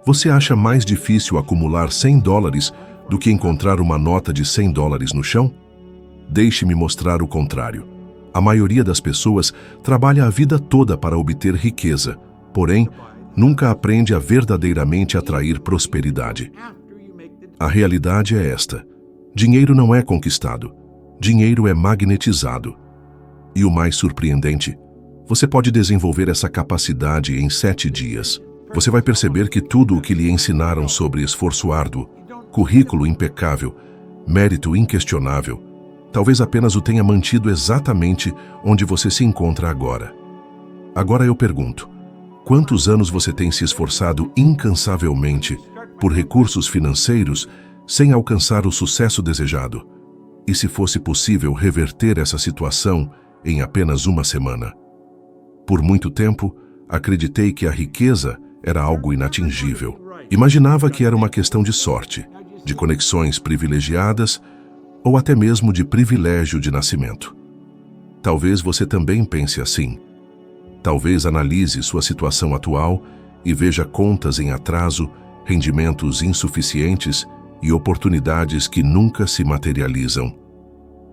Você acha mais difícil acumular $100 do que encontrar uma nota de $100 no chão? Deixe-me mostrar o contrário. A maioria das pessoas trabalha a vida toda para obter riqueza, porém, nunca aprende a verdadeiramente atrair prosperidade. A realidade é esta: dinheiro não é conquistado, dinheiro é magnetizado. E o mais surpreendente, você pode desenvolver essa capacidade em 7 dias. Você vai perceber que tudo o que lhe ensinaram sobre esforço árduo, currículo impecável, mérito inquestionável, talvez apenas o tenha mantido exatamente onde você se encontra agora. Agora eu pergunto, quantos anos você tem se esforçado incansavelmente por recursos financeiros sem alcançar o sucesso desejado? E se fosse possível reverter essa situação em apenas uma semana? Por muito tempo, acreditei que a riqueza era algo inatingível. Imaginava que era uma questão de sorte, de conexões privilegiadas ou até mesmo de privilégio de nascimento. Talvez você também pense assim. Talvez analise sua situação atual e veja contas em atraso, rendimentos insuficientes e oportunidades que nunca se materializam.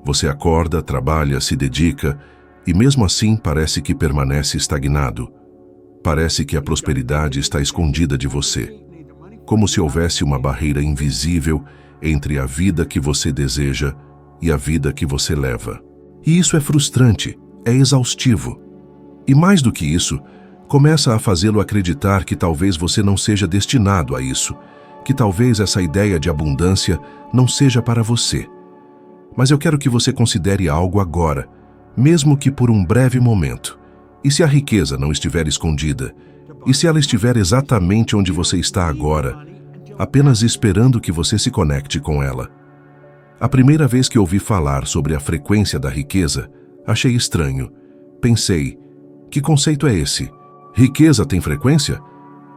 Você acorda, trabalha, se dedica e mesmo assim parece que permanece estagnado. Parece que a prosperidade está escondida de você, como se houvesse uma barreira invisível entre a vida que você deseja e a vida que você leva. E isso é frustrante, é exaustivo. E mais do que isso, começa a fazê-lo acreditar que talvez você não seja destinado a isso, que talvez essa ideia de abundância não seja para você. Mas eu quero que você considere algo agora, mesmo que por um breve momento. E se a riqueza não estiver escondida? E se ela estiver exatamente onde você está agora, apenas esperando que você se conecte com ela? A primeira vez que ouvi falar sobre a frequência da riqueza, achei estranho. Pensei, que conceito é esse? Riqueza tem frequência?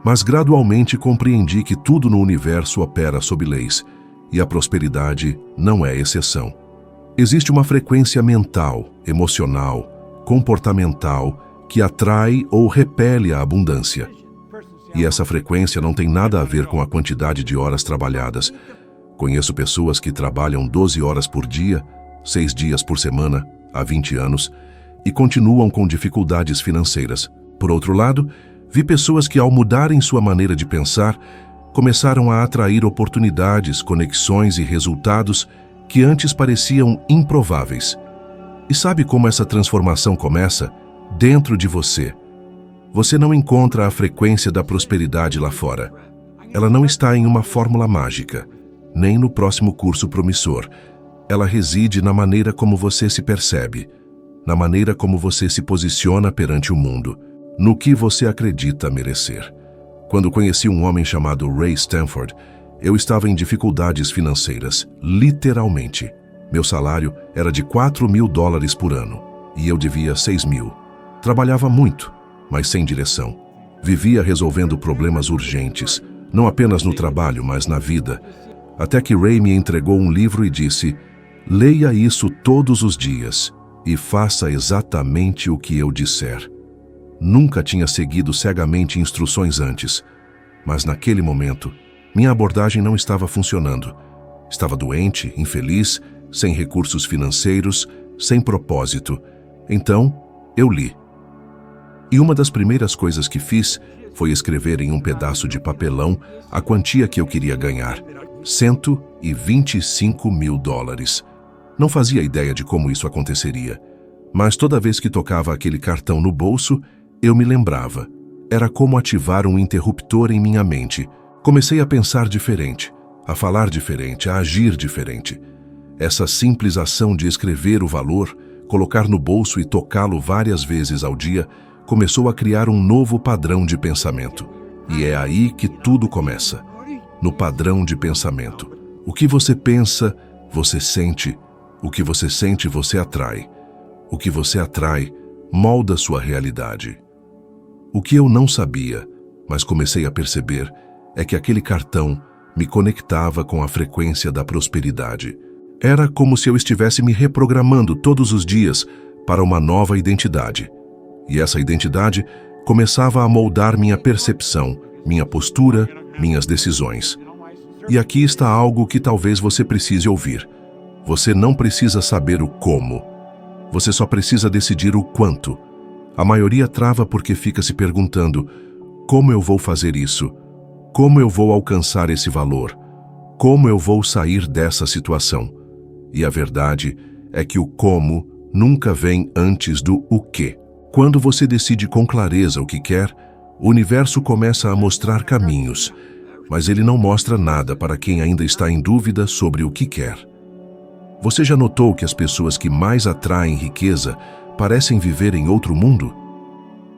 Mas gradualmente compreendi que tudo no universo opera sob leis, e a prosperidade não é exceção. Existe uma frequência mental, emocional, comportamental, que atrai ou repele a abundância. E essa frequência não tem nada a ver com a quantidade de horas trabalhadas. Conheço pessoas que trabalham 12 horas por dia, 6 dias por semana, há 20 anos, e continuam com dificuldades financeiras. Por outro lado, vi pessoas que, ao mudarem sua maneira de pensar, começaram a atrair oportunidades, conexões e resultados que antes pareciam improváveis. E sabe como essa transformação começa? Dentro de você. Você não encontra a frequência da prosperidade lá fora. Ela não está em uma fórmula mágica, nem no próximo curso promissor. Ela reside na maneira como você se percebe, na maneira como você se posiciona perante o mundo, no que você acredita merecer. Quando conheci um homem chamado Ray Stanford, eu estava em dificuldades financeiras, literalmente. Meu salário era de $4.000 por ano, e eu devia $6.000. Trabalhava muito, mas sem direção. Vivia resolvendo problemas urgentes, não apenas no trabalho, mas na vida. Até que Ray me entregou um livro e disse: leia isso todos os dias e faça exatamente o que eu disser. Nunca tinha seguido cegamente instruções antes, mas naquele momento, minha abordagem não estava funcionando. Estava doente, infeliz, sem recursos financeiros, sem propósito. Então, eu li. E uma das primeiras coisas que fiz foi escrever em um pedaço de papelão a quantia que eu queria ganhar: $125.000. Não fazia ideia de como isso aconteceria, mas toda vez que tocava aquele cartão no bolso, eu me lembrava. Era como ativar um interruptor em minha mente. Comecei a pensar diferente, a falar diferente, a agir diferente. Essa simples ação de escrever o valor, colocar no bolso e tocá-lo várias vezes ao dia, começou a criar um novo padrão de pensamento. E é aí que tudo começa, no padrão de pensamento. O que você pensa, você sente. O que você sente, você atrai. O que você atrai, molda sua realidade. O que eu não sabia, mas comecei a perceber, é que aquele cartão me conectava com a frequência da prosperidade. Era como se eu estivesse me reprogramando todos os dias para uma nova identidade. E essa identidade começava a moldar minha percepção, minha postura minhas decisões. E aqui está algo que talvez você precise ouvir. Você não precisa saber o como. Você só precisa decidir o quanto. A maioria trava porque fica se perguntando: como eu vou fazer isso? Como eu vou alcançar esse valor? Como eu vou sair dessa situação? E a verdade é que o como nunca vem antes do o quê. Quando você decide com clareza o que quer, o universo começa a mostrar caminhos, mas ele não mostra nada para quem ainda está em dúvida sobre o que quer. Você já notou que as pessoas que mais atraem riqueza parecem viver em outro mundo?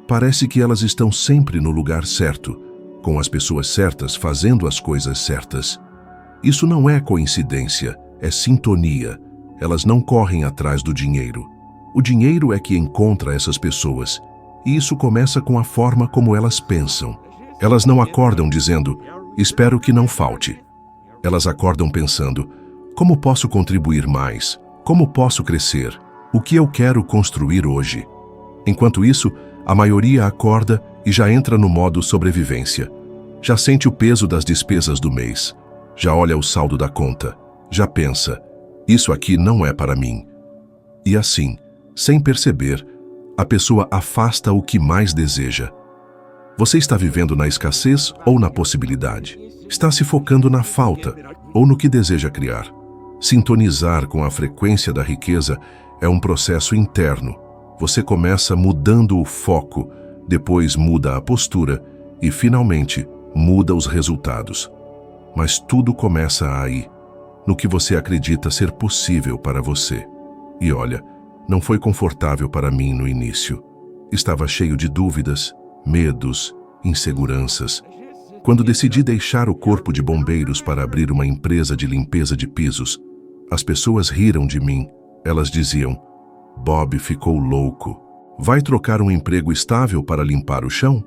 Parece que elas estão sempre no lugar certo, com as pessoas certas fazendo as coisas certas. Isso não é coincidência, é sintonia. Elas não correm atrás do dinheiro. O dinheiro é que encontra essas pessoas, e isso começa com a forma como elas pensam. Elas não acordam dizendo: espero que não falte. Elas acordam pensando: como posso contribuir mais? Como posso crescer? O que eu quero construir hoje? Enquanto isso, a maioria acorda e já entra no modo sobrevivência. Já sente o peso das despesas do mês. Já olha o saldo da conta. Já pensa: isso aqui não é para mim. E assim, sem perceber, a pessoa afasta o que mais deseja. Você está vivendo na escassez ou na possibilidade? Está se focando na falta ou no que deseja criar? Sintonizar com a frequência da riqueza é um processo interno. Você começa mudando o foco, depois muda a postura e, finalmente, muda os resultados. Mas tudo começa aí, no que você acredita ser possível para você. E olha, não foi confortável para mim no início. Estava cheio de dúvidas, medos, inseguranças. Quando decidi deixar o corpo de bombeiros para abrir uma empresa de limpeza de pisos, as pessoas riram de mim. Elas diziam: Bob ficou louco. Vai trocar um emprego estável para limpar o chão?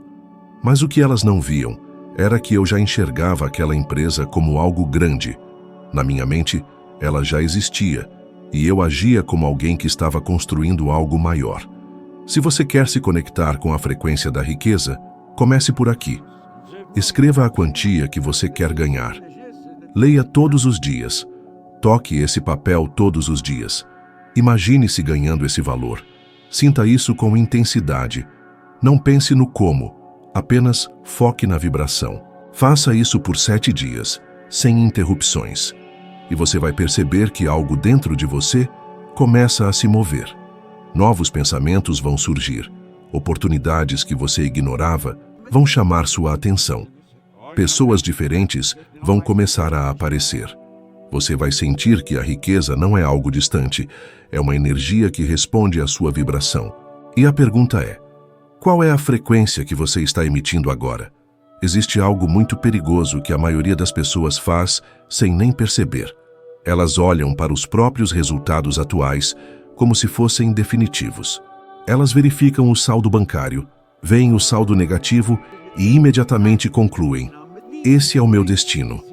Mas o que elas não viam era que eu já enxergava aquela empresa como algo grande. Na minha mente, ela já existia, e eu agia como alguém que estava construindo algo maior. Se você quer se conectar com a frequência da riqueza, comece por aqui. Escreva a quantia que você quer ganhar. Leia todos os dias. Toque esse papel todos os dias. Imagine-se ganhando esse valor. Sinta isso com intensidade. Não pense no como, apenas foque na vibração. Faça isso por 7 dias, sem interrupções. E você vai perceber que algo dentro de você começa a se mover. Novos pensamentos vão surgir. Oportunidades que você ignorava vão chamar sua atenção. Pessoas diferentes vão começar a aparecer. Você vai sentir que a riqueza não é algo distante, é uma energia que responde à sua vibração. E a pergunta é: qual é a frequência que você está emitindo agora? Existe algo muito perigoso que a maioria das pessoas faz sem nem perceber. Elas olham para os próprios resultados atuais como se fossem definitivos. Elas verificam o saldo bancário, veem o saldo negativo e imediatamente concluem: esse é o meu destino.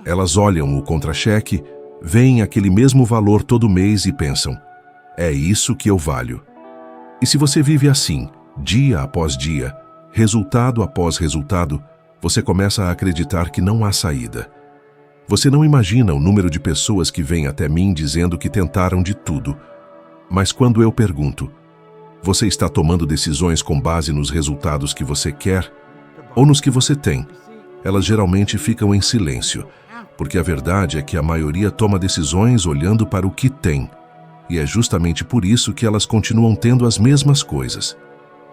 Elas olham o contra-cheque, veem aquele mesmo valor todo mês e pensam: é isso que eu valho. E se você vive assim, dia após dia, resultado após resultado, você começa a acreditar que não há saída. Você não imagina o número de pessoas que vêm até mim dizendo que tentaram de tudo. Mas quando eu pergunto: você está tomando decisões com base nos resultados que você quer ou nos que você tem? Elas geralmente ficam em silêncio, porque a verdade é que a maioria toma decisões olhando para o que tem. E é justamente por isso que elas continuam tendo as mesmas coisas.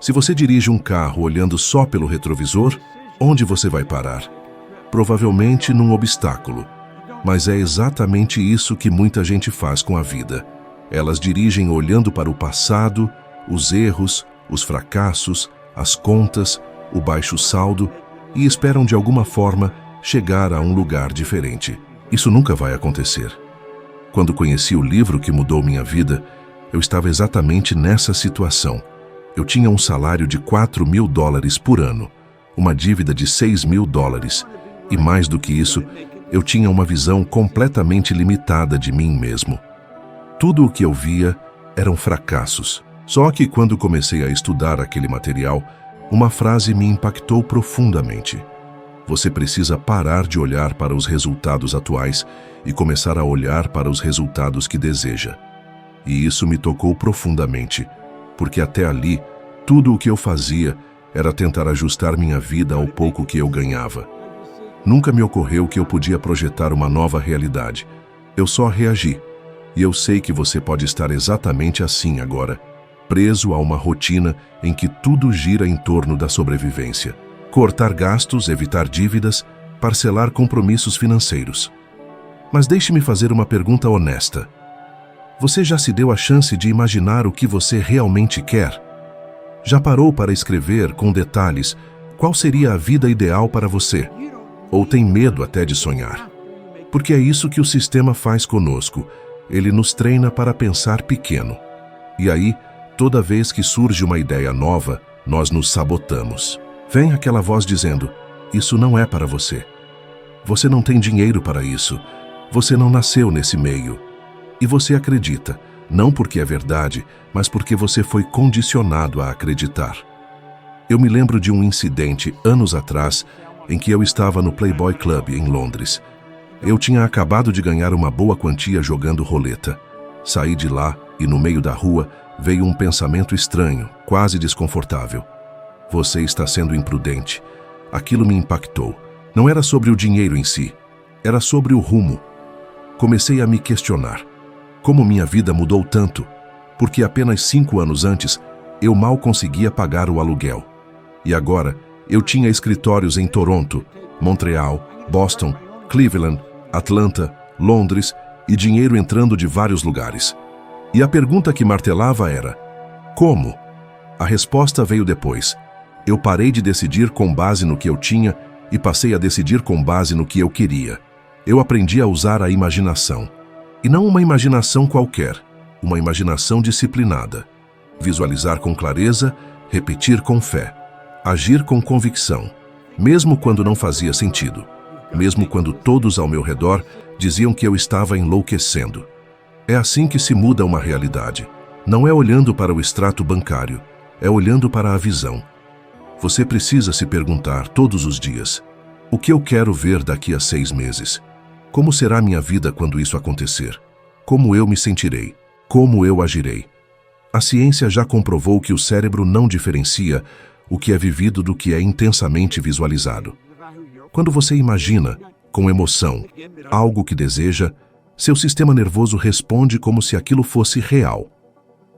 Se você dirige um carro olhando só pelo retrovisor, onde você vai parar? Provavelmente num obstáculo. Mas é exatamente isso que muita gente faz com a vida. Elas dirigem olhando para o passado, os erros, os fracassos, as contas, o baixo saldo e esperam de alguma forma chegar a um lugar diferente. Isso nunca vai acontecer. Quando conheci o livro que mudou minha vida, eu estava exatamente nessa situação. Eu tinha um salário de $4.000 por ano, uma dívida de $6.000 e, mais do que isso, eu tinha uma visão completamente limitada de mim mesmo. Tudo o que eu via eram fracassos. Só que quando comecei a estudar aquele material, uma frase me impactou profundamente. Você precisa parar de olhar para os resultados atuais e começar a olhar para os resultados que deseja. E isso me tocou profundamente, porque até ali, tudo o que eu fazia era tentar ajustar minha vida ao pouco que eu ganhava. Nunca me ocorreu que eu podia projetar uma nova realidade. Eu só reagi. E eu sei que você pode estar exatamente assim agora, preso a uma rotina em que tudo gira em torno da sobrevivência. Cortar gastos, evitar dívidas, parcelar compromissos financeiros. Mas deixe-me fazer uma pergunta honesta. Você já se deu a chance de imaginar o que você realmente quer? Já parou para escrever com detalhes qual seria a vida ideal para você? Ou tem medo até de sonhar? Porque é isso que o sistema faz conosco. Ele nos treina para pensar pequeno. E aí, toda vez que surge uma ideia nova, nós nos sabotamos. Vem aquela voz dizendo, isso não é para você. Você não tem dinheiro para isso. Você não nasceu nesse meio. E você acredita, não porque é verdade, mas porque você foi condicionado a acreditar. Eu me lembro de um incidente, anos atrás, em que eu estava no Playboy Club, em Londres. Eu tinha acabado de ganhar uma boa quantia jogando roleta. Saí de lá e, no meio da rua, veio um pensamento estranho, quase desconfortável. Você está sendo imprudente. Aquilo me impactou. Não era sobre o dinheiro em si, era sobre o rumo. Comecei a me questionar. Como minha vida mudou tanto? Porque apenas 5 anos antes, eu mal conseguia pagar o aluguel. E agora, eu tinha escritórios em Toronto, Montreal, Boston, Cleveland, Atlanta, Londres e dinheiro entrando de vários lugares. E a pergunta que martelava era, como? A resposta veio depois. Eu parei de decidir com base no que eu tinha e passei a decidir com base no que eu queria. Eu aprendi a usar a imaginação. E não uma imaginação qualquer, uma imaginação disciplinada. Visualizar com clareza, repetir com fé. Agir com convicção, mesmo quando não fazia sentido. Mesmo quando todos ao meu redor diziam que eu estava enlouquecendo. É assim que se muda uma realidade. Não é olhando para o extrato bancário, é olhando para a visão. Você precisa se perguntar todos os dias, o que eu quero ver daqui a 6 meses? Como será minha vida quando isso acontecer? Como eu me sentirei? Como eu agirei? A ciência já comprovou que o cérebro não diferencia o que é vivido do que é intensamente visualizado. Quando você imagina, com emoção, algo que deseja, seu sistema nervoso responde como se aquilo fosse real.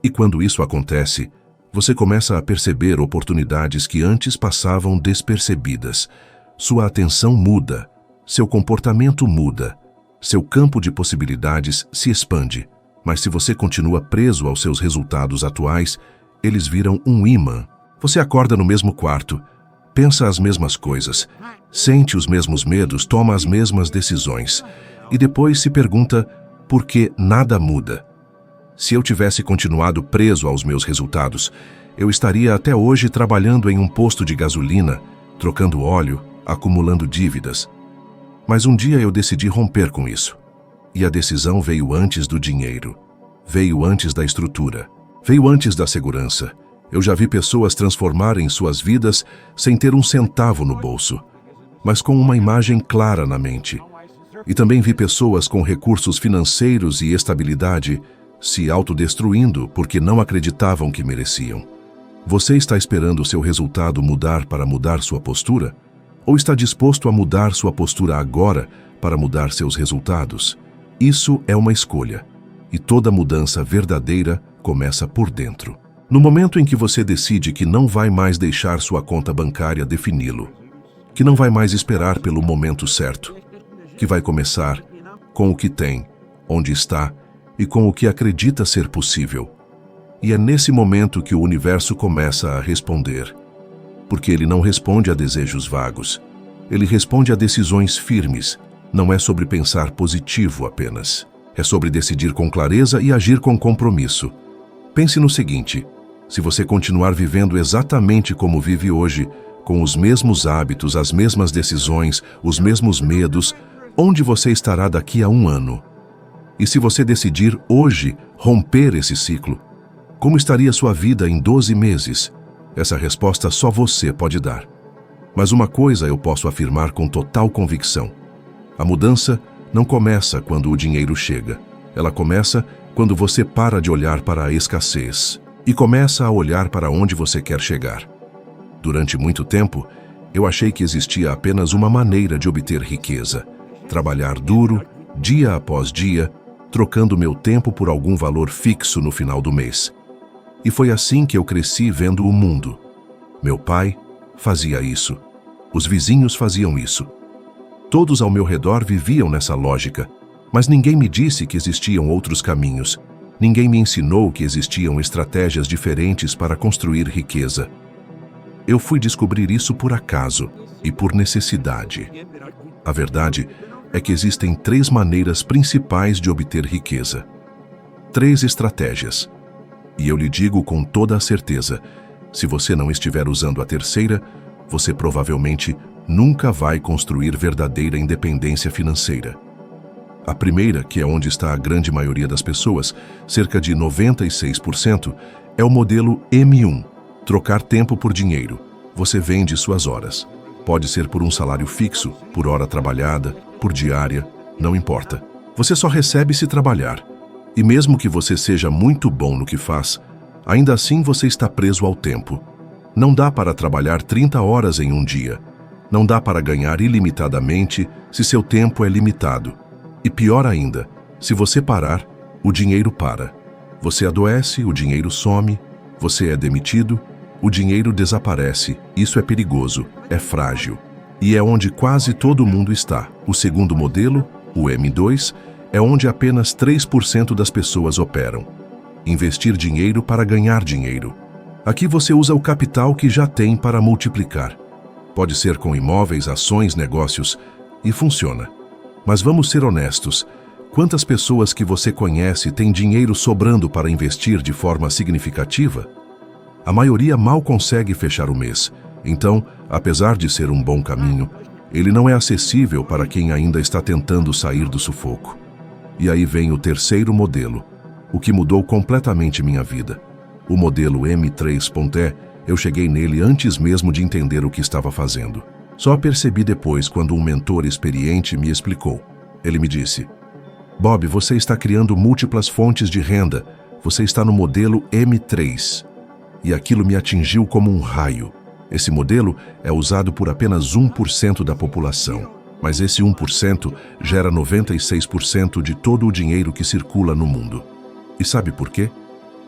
E quando isso acontece, você começa a perceber oportunidades que antes passavam despercebidas. Sua atenção muda, seu comportamento muda, seu campo de possibilidades se expande. Mas se você continua preso aos seus resultados atuais, eles viram um ímã. Você acorda no mesmo quarto, pensa as mesmas coisas, sente os mesmos medos, toma as mesmas decisões e depois se pergunta por que nada muda. Se eu tivesse continuado preso aos meus resultados, eu estaria até hoje trabalhando em um posto de gasolina, trocando óleo, acumulando dívidas. Mas um dia eu decidi romper com isso. E a decisão veio antes do dinheiro, veio antes da estrutura, veio antes da segurança. Eu já vi pessoas transformarem suas vidas sem ter um centavo no bolso, mas com uma imagem clara na mente. E também vi pessoas com recursos financeiros e estabilidade se autodestruindo porque não acreditavam que mereciam. Você está esperando seu resultado mudar para mudar sua postura? Ou está disposto a mudar sua postura agora para mudar seus resultados? Isso é uma escolha. E toda mudança verdadeira começa por dentro. No momento em que você decide que não vai mais deixar sua conta bancária defini-lo, que não vai mais esperar pelo momento certo, que vai começar com o que tem, onde está e com o que acredita ser possível. E é nesse momento que o universo começa a responder. Porque ele não responde a desejos vagos. Ele responde a decisões firmes. Não é sobre pensar positivo apenas. É sobre decidir com clareza e agir com compromisso. Pense no seguinte: se você continuar vivendo exatamente como vive hoje, com os mesmos hábitos, as mesmas decisões, os mesmos medos, onde você estará daqui a 1 ano? E se você decidir hoje romper esse ciclo, como estaria sua vida em 12 meses? Essa resposta só você pode dar. Mas uma coisa eu posso afirmar com total convicção: a mudança não começa quando o dinheiro chega. Ela começa quando você para de olhar para a escassez e começa a olhar para onde você quer chegar. Durante muito tempo, eu achei que existia apenas uma maneira de obter riqueza: trabalhar duro, dia após dia, trocando meu tempo por algum valor fixo no final do mês. E foi assim que eu cresci vendo o mundo. Meu pai fazia isso. Os vizinhos faziam isso. Todos ao meu redor viviam nessa lógica, mas ninguém me disse que existiam outros caminhos. Ninguém me ensinou que existiam estratégias diferentes para construir riqueza. Eu fui descobrir isso por acaso e por necessidade. A verdade é que existem 3 maneiras principais de obter riqueza. 3 estratégias. E eu lhe digo com toda a certeza, se você não estiver usando a terceira, você provavelmente nunca vai construir verdadeira independência financeira. A primeira, que é onde está a grande maioria das pessoas, cerca de 96%, é o modelo M1, trocar tempo por dinheiro. Você vende suas horas. Pode ser por um salário fixo, por hora trabalhada, por diária, não importa. Você só recebe se trabalhar. E mesmo que você seja muito bom no que faz, ainda assim você está preso ao tempo. Não dá para trabalhar 30 horas em um dia. Não dá para ganhar ilimitadamente se seu tempo é limitado. E pior ainda, se você parar, o dinheiro para. Você adoece, o dinheiro some, você é demitido, o dinheiro desaparece. Isso é perigoso, é frágil. E é onde quase todo mundo está. O segundo modelo, o M2, é onde apenas 3% das pessoas operam. Investir dinheiro para ganhar dinheiro. Aqui você usa o capital que já tem para multiplicar. Pode ser com imóveis, ações, negócios, e funciona. Mas vamos ser honestos, quantas pessoas que você conhece têm dinheiro sobrando para investir de forma significativa? A maioria mal consegue fechar o mês. Então, apesar de ser um bom caminho, ele não é acessível para quem ainda está tentando sair do sufoco. E aí vem o terceiro modelo, o que mudou completamente minha vida. O modelo M3.E, eu cheguei nele antes mesmo de entender o que estava fazendo. Só percebi depois quando um mentor experiente me explicou. Ele me disse: Bob, você está criando múltiplas fontes de renda. Você está no modelo M3. E aquilo me atingiu como um raio. Esse modelo é usado por apenas 1% da população. Mas esse 1% gera 96% de todo o dinheiro que circula no mundo. E sabe por quê?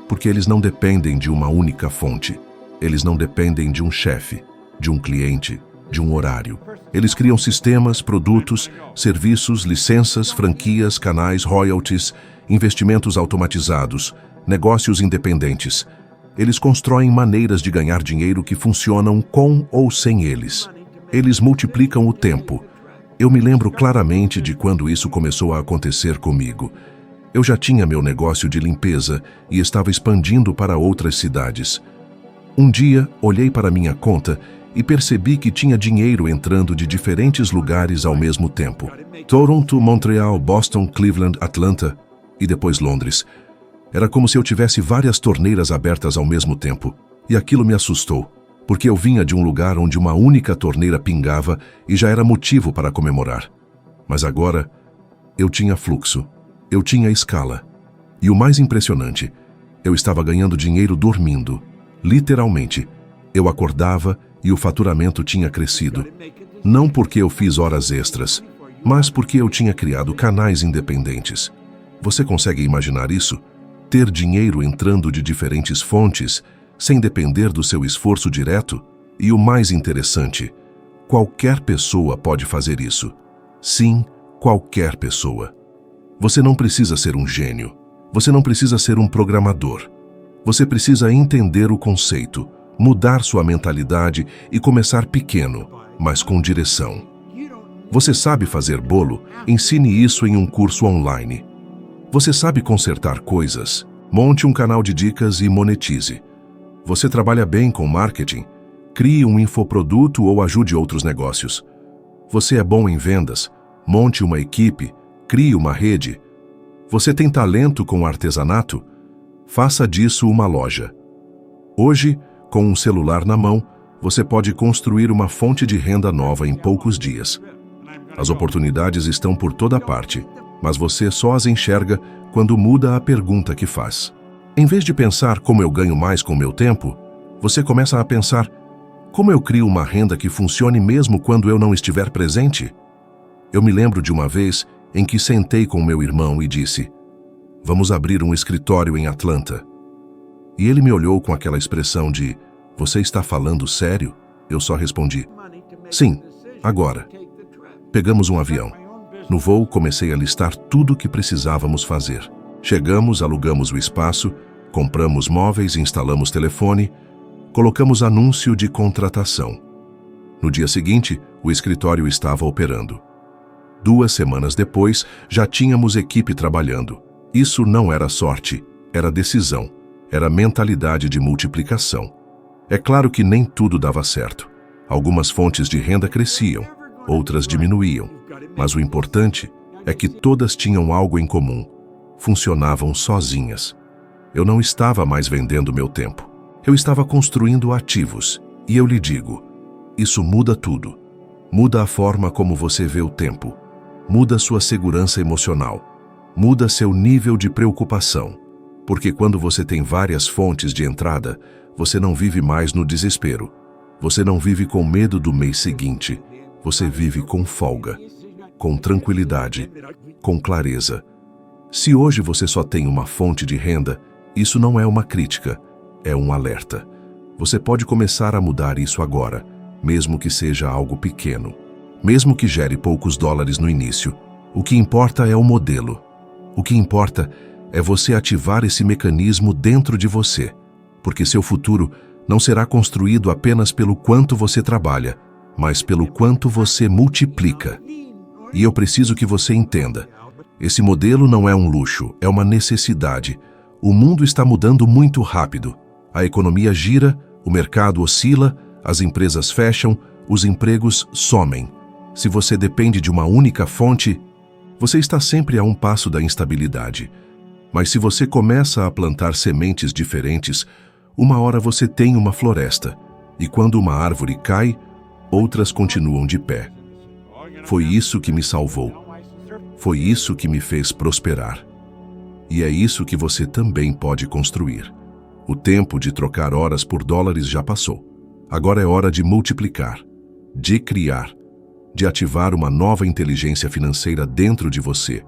Porque eles não dependem de uma única fonte. Eles não dependem de um chefe, de um cliente, de um horário. Eles criam sistemas, produtos, serviços, licenças, franquias, canais, royalties, investimentos automatizados, negócios independentes. Eles constroem maneiras de ganhar dinheiro que funcionam com ou sem eles. Eles multiplicam o tempo. Eu me lembro claramente de quando isso começou a acontecer comigo. Eu já tinha meu negócio de limpeza e estava expandindo para outras cidades. Um dia, olhei para minha conta e percebi que tinha dinheiro entrando de diferentes lugares ao mesmo tempo. Toronto, Montreal, Boston, Cleveland, Atlanta e depois Londres. Era como se eu tivesse várias torneiras abertas ao mesmo tempo. E aquilo me assustou, porque eu vinha de um lugar onde uma única torneira pingava e já era motivo para comemorar. Mas agora, eu tinha fluxo, eu tinha escala. E o mais impressionante, eu estava ganhando dinheiro dormindo. Literalmente, eu acordava e o faturamento tinha crescido. Não porque eu fiz horas extras, mas porque eu tinha criado canais independentes. Você consegue imaginar isso? Ter dinheiro entrando de diferentes fontes, sem depender do seu esforço direto? E o mais interessante, qualquer pessoa pode fazer isso. Sim, qualquer pessoa. Você não precisa ser um gênio. Você não precisa ser um programador. Você precisa entender o conceito, mudar sua mentalidade e começar pequeno, mas com direção. Você sabe fazer bolo? Ensine isso em um curso online. Você sabe consertar coisas? Monte um canal de dicas e monetize. Você trabalha bem com marketing? Crie um infoproduto ou ajude outros negócios. Você é bom em vendas? Monte uma equipe, crie uma rede. Você tem talento com artesanato? Faça disso uma loja. Hoje, com um celular na mão, você pode construir uma fonte de renda nova em poucos dias. As oportunidades estão por toda parte, mas você só as enxerga quando muda a pergunta que faz. Em vez de pensar como eu ganho mais com o meu tempo, você começa a pensar como eu crio uma renda que funcione mesmo quando eu não estiver presente. Eu me lembro de uma vez em que sentei com meu irmão e disse: "Vamos abrir um escritório em Atlanta." E ele me olhou com aquela expressão de: "Você está falando sério?" Eu só respondi: "Sim, agora." Pegamos um avião. No voo, comecei a listar tudo o que precisávamos fazer. Chegamos, alugamos o espaço, compramos móveis, instalamos telefone, colocamos anúncio de contratação. No dia seguinte, o escritório estava operando. 2 semanas depois, já tínhamos equipe trabalhando. Isso não era sorte, era decisão, era mentalidade de multiplicação. É claro que nem tudo dava certo. Algumas fontes de renda cresciam, outras diminuíam, mas o importante é que todas tinham algo em comum. Funcionavam sozinhas. Eu não estava mais vendendo meu tempo. Eu estava construindo ativos. E eu lhe digo, isso muda tudo. Muda a forma como você vê o tempo. Muda sua segurança emocional. Muda seu nível de preocupação. Porque quando você tem várias fontes de entrada, você não vive mais no desespero. Você não vive com medo do mês seguinte. Você vive com folga, com tranquilidade, com clareza. Se hoje você só tem uma fonte de renda, isso não é uma crítica, é um alerta. Você pode começar a mudar isso agora, mesmo que seja algo pequeno. Mesmo que gere poucos dólares no início, o que importa é o modelo. O que importa é você ativar esse mecanismo dentro de você, porque seu futuro não será construído apenas pelo quanto você trabalha, mas pelo quanto você multiplica. E eu preciso que você entenda. Esse modelo não é um luxo, é uma necessidade. O mundo está mudando muito rápido. A economia gira, o mercado oscila, as empresas fecham, os empregos somem. Se você depende de uma única fonte, você está sempre a um passo da instabilidade. Mas se você começa a plantar sementes diferentes, uma hora você tem uma floresta. E quando uma árvore cai, outras continuam de pé. Foi isso que me salvou. Foi isso que me fez prosperar. E é isso que você também pode construir. O tempo de trocar horas por dólares já passou. Agora é hora de multiplicar, de criar, de ativar uma nova inteligência financeira dentro de você.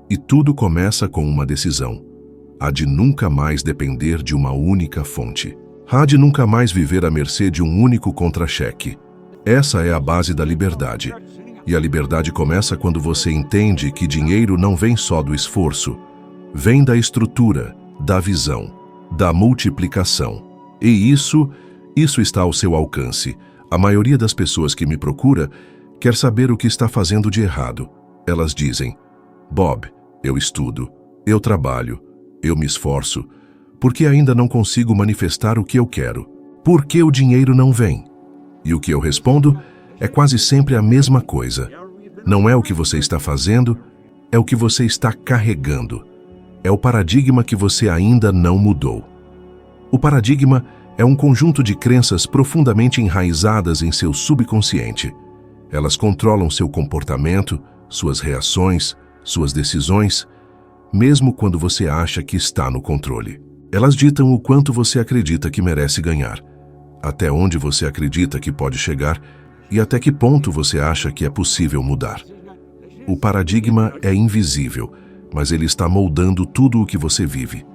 E tudo começa com uma decisão: a de nunca mais depender de uma única fonte. A de nunca mais viver à mercê de um único contra-cheque. Essa é a base da liberdade. E a liberdade começa quando você entende que dinheiro não vem só do esforço, vem da estrutura, da visão, da multiplicação. E isso está ao seu alcance. A maioria das pessoas que me procura quer saber o que está fazendo de errado. Elas dizem: "Bob, eu estudo, eu trabalho, eu me esforço. Por que ainda não consigo manifestar o que eu quero? Por que o dinheiro não vem?" E o que eu respondo é quase sempre a mesma coisa. Não é o que você está fazendo, é o que você está carregando. É o paradigma que você ainda não mudou. O paradigma é um conjunto de crenças profundamente enraizadas em seu subconsciente. Elas controlam seu comportamento, suas reações, suas decisões, mesmo quando você acha que está no controle. Elas ditam o quanto você acredita que merece ganhar, até onde você acredita que pode chegar e até que ponto você acha que é possível mudar. O paradigma é invisível, mas ele está moldando tudo o que você vive.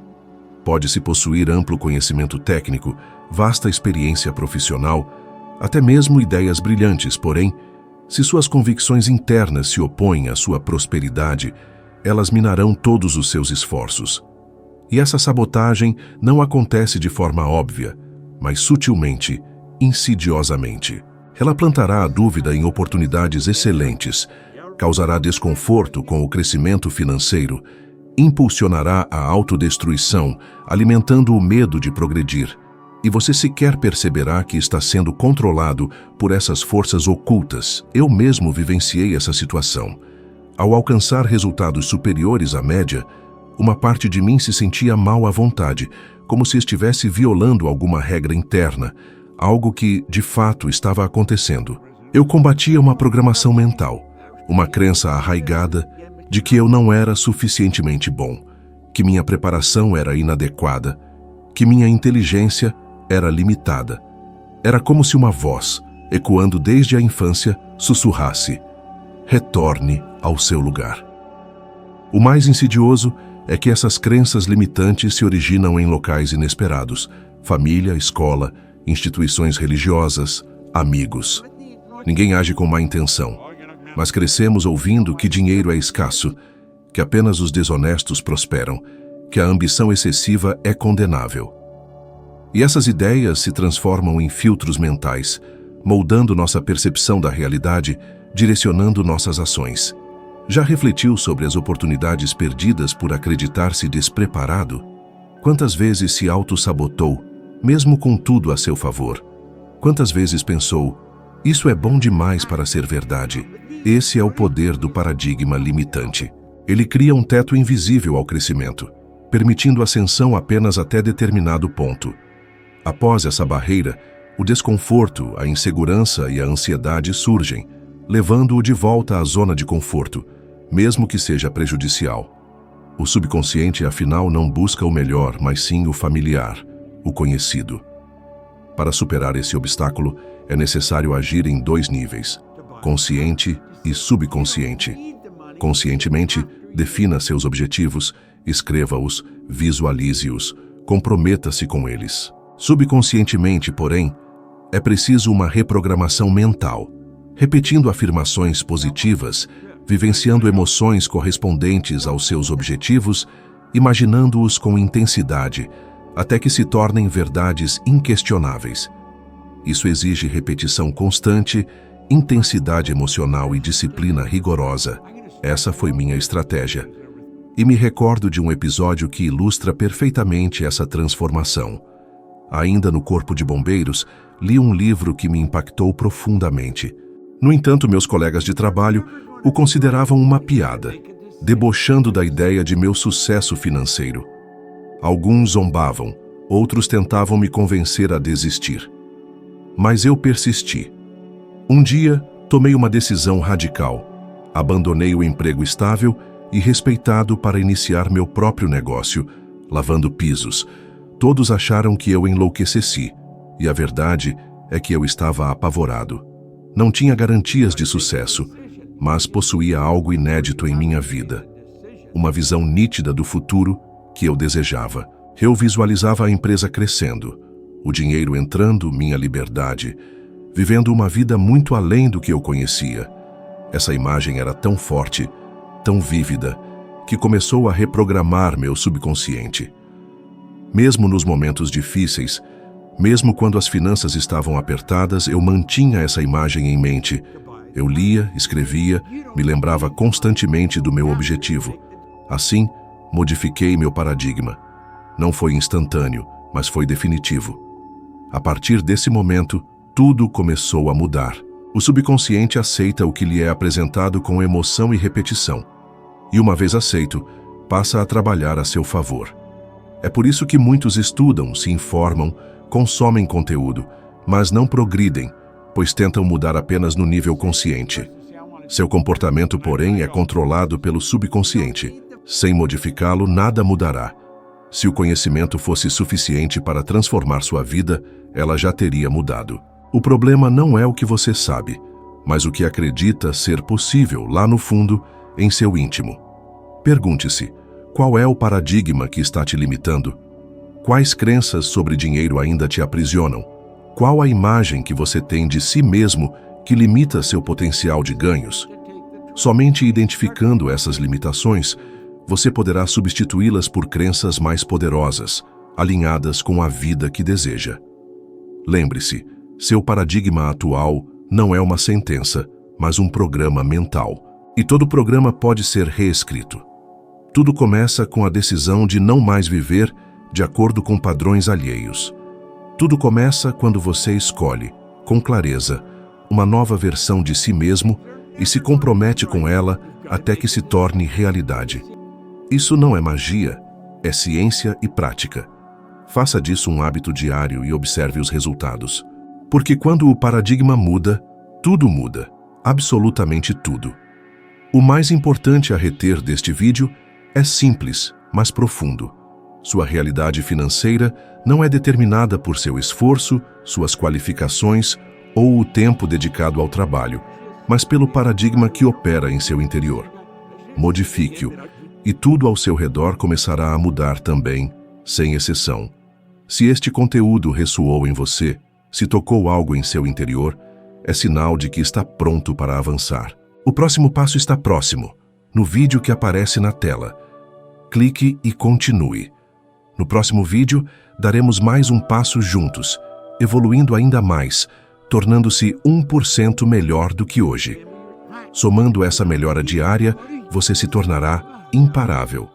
Pode-se possuir amplo conhecimento técnico, vasta experiência profissional, até mesmo ideias brilhantes, porém, se suas convicções internas se opõem à sua prosperidade, elas minarão todos os seus esforços. E essa sabotagem não acontece de forma óbvia, mas sutilmente, insidiosamente. Ela plantará a dúvida em oportunidades excelentes, causará desconforto com o crescimento financeiro, impulsionará a autodestruição, alimentando o medo de progredir, e você sequer perceberá que está sendo controlado por essas forças ocultas. Eu mesmo vivenciei essa situação. Ao alcançar resultados superiores à média, uma parte de mim se sentia mal à vontade, como se estivesse violando alguma regra interna, algo que, de fato, estava acontecendo. Eu combatia uma programação mental, uma crença arraigada de que eu não era suficientemente bom, que minha preparação era inadequada, que minha inteligência era limitada. Era como se uma voz, ecoando desde a infância, sussurrasse: retorne ao seu lugar. O mais insidioso é que essas crenças limitantes se originam em locais inesperados: família, escola, instituições religiosas, amigos. Ninguém age com má intenção, mas crescemos ouvindo que dinheiro é escasso, que apenas os desonestos prosperam, que a ambição excessiva é condenável. E essas ideias se transformam em filtros mentais, moldando nossa percepção da realidade, direcionando nossas ações. Já refletiu sobre as oportunidades perdidas por acreditar-se despreparado? Quantas vezes se auto-sabotou, mesmo com tudo a seu favor? Quantas vezes pensou: isso é bom demais para ser verdade? Esse é o poder do paradigma limitante. Ele cria um teto invisível ao crescimento, permitindo ascensão apenas até determinado ponto. Após essa barreira, o desconforto, a insegurança e a ansiedade surgem, levando-o de volta à zona de conforto, mesmo que seja prejudicial. O subconsciente, afinal, não busca o melhor, mas sim o familiar, o conhecido. Para superar esse obstáculo, é necessário agir em 2 níveis: consciente e subconsciente. Conscientemente, defina seus objetivos, escreva-os, visualize-os, comprometa-se com eles. Subconscientemente, porém, é preciso uma reprogramação mental, repetindo afirmações positivas, vivenciando emoções correspondentes aos seus objetivos, imaginando-os com intensidade, até que se tornem verdades inquestionáveis. Isso exige repetição constante, intensidade emocional e disciplina rigorosa. Essa foi minha estratégia. E me recordo de um episódio que ilustra perfeitamente essa transformação. Ainda no Corpo de Bombeiros, li um livro que me impactou profundamente. No entanto, meus colegas de trabalho o consideravam uma piada, debochando da ideia de meu sucesso financeiro. Alguns zombavam, outros tentavam me convencer a desistir. Mas eu persisti. Um dia, tomei uma decisão radical. Abandonei o emprego estável e respeitado para iniciar meu próprio negócio, lavando pisos. Todos acharam que eu enlouqueci, e a verdade é que eu estava apavorado. Não tinha garantias de sucesso, mas possuía algo inédito em minha vida. Uma visão nítida do futuro que eu desejava. Eu visualizava a empresa crescendo, o dinheiro entrando, minha liberdade, vivendo uma vida muito além do que eu conhecia. Essa imagem era tão forte, tão vívida, que começou a reprogramar meu subconsciente. Mesmo nos momentos difíceis, mesmo quando as finanças estavam apertadas, eu mantinha essa imagem em mente. Eu lia, escrevia, me lembrava constantemente do meu objetivo. Assim, modifiquei meu paradigma. Não foi instantâneo, mas foi definitivo. A partir desse momento, tudo começou a mudar. O subconsciente aceita o que lhe é apresentado com emoção e repetição. E uma vez aceito, passa a trabalhar a seu favor. É por isso que muitos estudam, se informam, consomem conteúdo, mas não progridem, pois tentam mudar apenas no nível consciente. Seu comportamento, porém, é controlado pelo subconsciente. Sem modificá-lo, nada mudará. Se o conhecimento fosse suficiente para transformar sua vida, ela já teria mudado. O problema não é o que você sabe, mas o que acredita ser possível lá no fundo, em seu íntimo. Pergunte-se: qual é o paradigma que está te limitando? Quais crenças sobre dinheiro ainda te aprisionam? Qual a imagem que você tem de si mesmo que limita seu potencial de ganhos? Somente identificando essas limitações, você poderá substituí-las por crenças mais poderosas, alinhadas com a vida que deseja. Lembre-se, seu paradigma atual não é uma sentença, mas um programa mental. E todo programa pode ser reescrito. Tudo começa com a decisão de não mais viver de acordo com padrões alheios. Tudo começa quando você escolhe, com clareza, uma nova versão de si mesmo e se compromete com ela até que se torne realidade. Isso não é magia, é ciência e prática. Faça disso um hábito diário e observe os resultados. Porque quando o paradigma muda, tudo muda, absolutamente tudo. O mais importante a reter deste vídeo é simples, mas profundo. Sua realidade financeira não é determinada por seu esforço, suas qualificações ou o tempo dedicado ao trabalho, mas pelo paradigma que opera em seu interior. Modifique-o, e tudo ao seu redor começará a mudar também, sem exceção. Se este conteúdo ressoou em você, se tocou algo em seu interior, é sinal de que está pronto para avançar. O próximo passo está próximo, no vídeo que aparece na tela. Clique e continue. No próximo vídeo, daremos mais um passo juntos, evoluindo ainda mais, tornando-se 1% melhor do que hoje. Somando essa melhora diária, você se tornará imparável.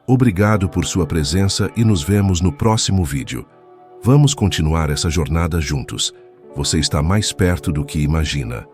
Obrigado por sua presença e nos vemos no próximo vídeo. Vamos continuar essa jornada juntos. Você está mais perto do que imagina.